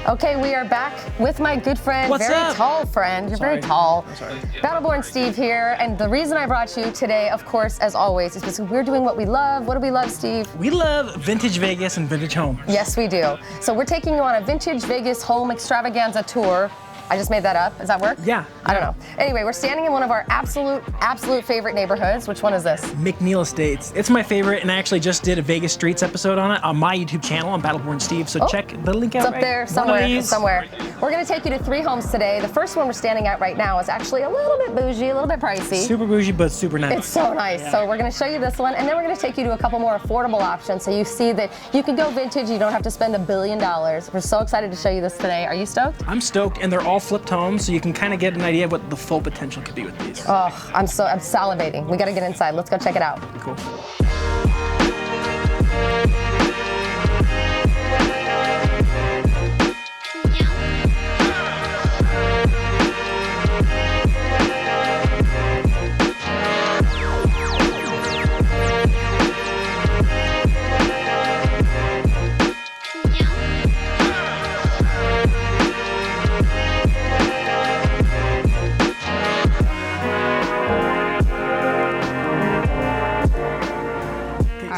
Okay, we are back with my good friend, What's very up? tall friend. You're very tall. I'm sorry. Battleborn Steve here, and the reason I brought you today, of course, as always, is because we're doing what we love. What do we love, Steve? We love vintage Vegas and vintage homes. Yes, we do. So we're taking you on a vintage Vegas home extravaganza tour. I just made that up. Does that work? Yeah. I don't know. Anyway, we're standing in one of our absolute favorite neighborhoods. Which one is this? McNeil Estates. It's my favorite, and I actually just did a Vegas Streets episode on it on my YouTube channel on Battleborn Steve. So check the link out. It's up there somewhere. Somewhere. We're going to take you to 3 homes today. The first one we're standing at right now is actually a little bit bougie, a little bit pricey. Super bougie, but super nice. It's so nice. Yeah. So we're going to show you this one, and then we're going to take you to a couple more affordable options so you see that you can go vintage. You don't have to spend $1 billion. We're so excited to show you this today. Are you stoked? I'm stoked, and they're all flipped homes, so you can kind of get an idea of what the full potential could be with these. Oh, I'm salivating. We got to get inside. Let's go check it out. Cool.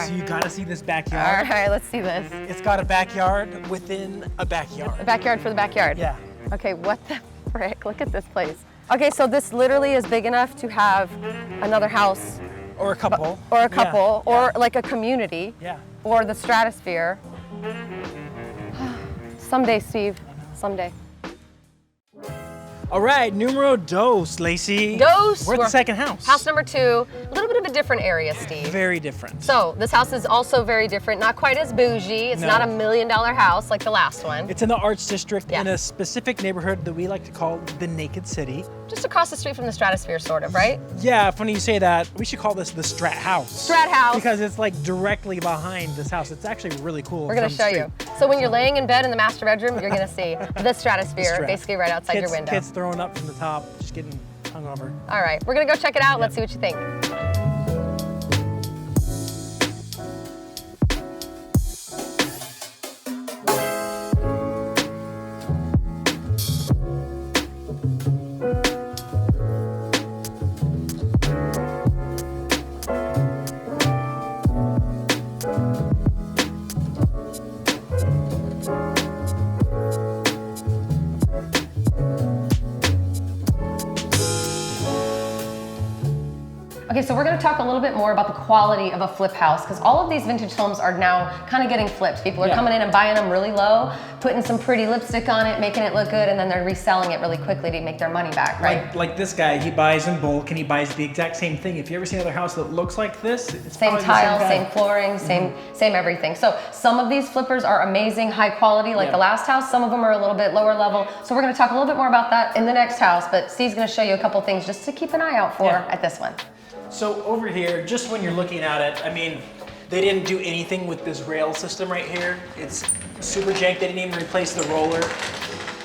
So you gotta see this backyard. All right, let's see this. It's got a backyard within a backyard. A backyard for the backyard. Yeah. Okay, what the frick? Look at this place. Okay, so this literally is big enough to have another house. Or a couple. Or a couple, Yeah. or like a community. Yeah. Or the stratosphere. Someday, Steve, someday. All right, numero dos, Laci. Dos. We're at the second house. House number 2, a little bit of a different area, Steve. Very different. So this house is also very different, not quite as bougie. It's not $1 million house like the last one. It's in the Arts District Yeah. in a specific neighborhood that we like to call the Naked City. Just across the street from the stratosphere, sort of, right? Yeah, funny you say that. We should call this the Strat House. Strat House. Because it's like directly behind this house. It's actually really cool. We're gonna show you. So when you're laying in bed in the master bedroom, you're gonna see the stratosphere, basically right outside your window. Kids throwing up from the top, just getting hung over. All right, we're gonna go check it out. Let's see what you think. Okay, so we're gonna talk a little bit more about the quality of a flip house, because all of these vintage homes are now kind of getting flipped. People are coming in and buying them really low, putting some pretty lipstick on it, making it look good, and then they're reselling it really quickly to make their money back, right? Like this guy, he buys in bulk and he buys the exact same thing. If you ever see another house that looks like this, it's Same probably tile, the same same flooring, same everything. So some of these flippers are amazing, high quality, like the last house. Some of them are a little bit lower level. So we're gonna talk a little bit more about that in the next house, but Steve's gonna show you a couple things just to keep an eye out for at this one. So over here, just when you're looking at it, I mean, they didn't do anything with this rail system right here. It's super jank. They didn't even replace the roller.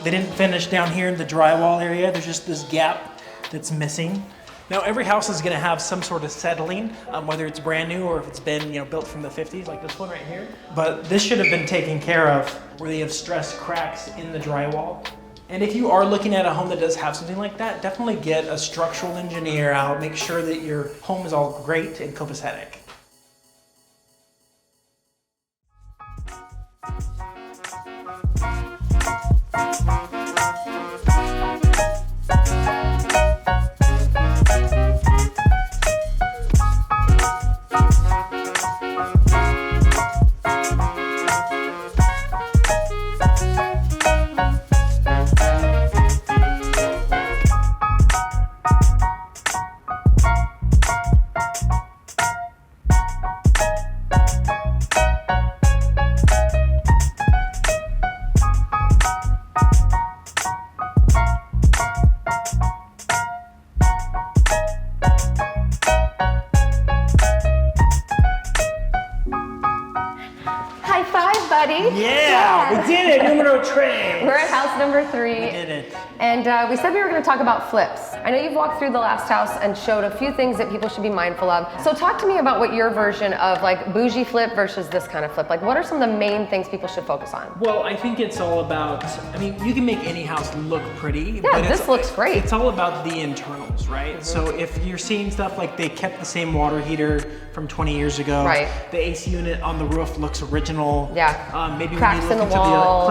They didn't finish down here in the drywall area. There's just this gap that's missing. Now every house is gonna have some sort of settling, whether it's brand new or if it's been built from the 50s, like this one right here. But this should have been taken care of, where they have stress cracks in the drywall. And if you are looking at a home that does have something like that, definitely get a structural engineer out. Make sure that your home is all great and copacetic. Numero tres. We're at house number 3. We did it. And we said we were going to talk about flips. I know you've walked through the last house and showed a few things that people should be mindful of. So talk to me about what your version of like bougie flip versus this kind of flip. Like what are some of the main things people should focus on? Well, I think it's all about, I mean, you can make any house look pretty. Yeah, but this looks great. It's all about the internals, right? So if you're seeing stuff like they kept the same water heater from 20 years ago. Right. The AC unit on the roof looks original. Yeah. Maybe Cracks when you in look the into walls.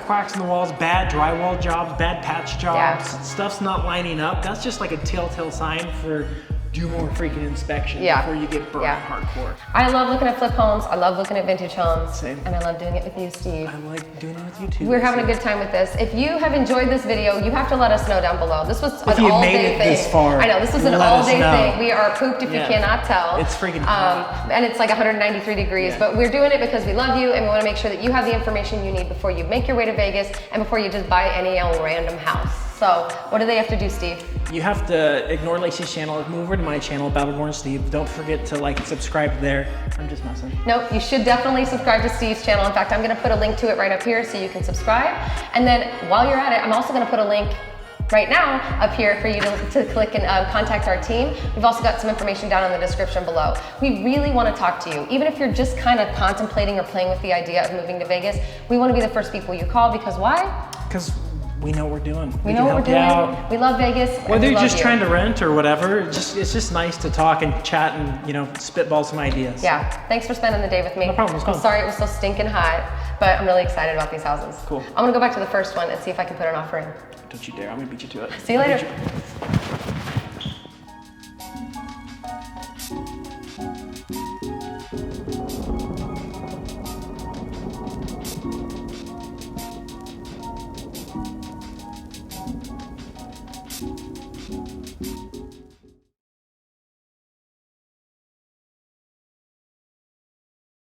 cracks in the walls, bad drywall jobs, bad patch jobs, stuff's not lining up. That's just like a telltale sign for do more freaking inspection before you get burned hardcore. I love looking at flip homes. I love looking at vintage homes. Same. And I love doing it with you, Steve. I like doing it with you too. We're having a good time with this. If you have enjoyed this video, you have to let us know down below. This was an all-day thing. This far, I know, this was an all-day thing. We are pooped if you cannot tell. It's freaking hot. And it's like 193 degrees, but we're doing it because we love you and we want to make sure that you have the information you need before you make your way to Vegas and before you just buy any old random house. So what do they have to do, Steve? You have to ignore Laci's channel, move over to my channel, Battleborn Steve. Don't forget to like and subscribe there. I'm just messing. Nope, you should definitely subscribe to Steve's channel. In fact, I'm gonna put a link to it right up here so you can subscribe. And then while you're at it, I'm also gonna put a link right now up here for you to click and contact our team. We've also got some information down in the description below. We really want to talk to you. Even if you're just kind of contemplating or playing with the idea of moving to Vegas, we want to be the first people you call because why? Because we know what we're doing. We know what we're doing. We love Vegas. Whether you're just trying to rent or whatever, it's just nice to talk and chat and spitball some ideas. Yeah, thanks for spending the day with me. No problem, it's I'm fun. sorry it was so stinking hot, but I'm really excited about these houses. Cool. I'm gonna go back to the first one and see if I can put an offer in. Don't you dare, I'm gonna beat you to it. See you later.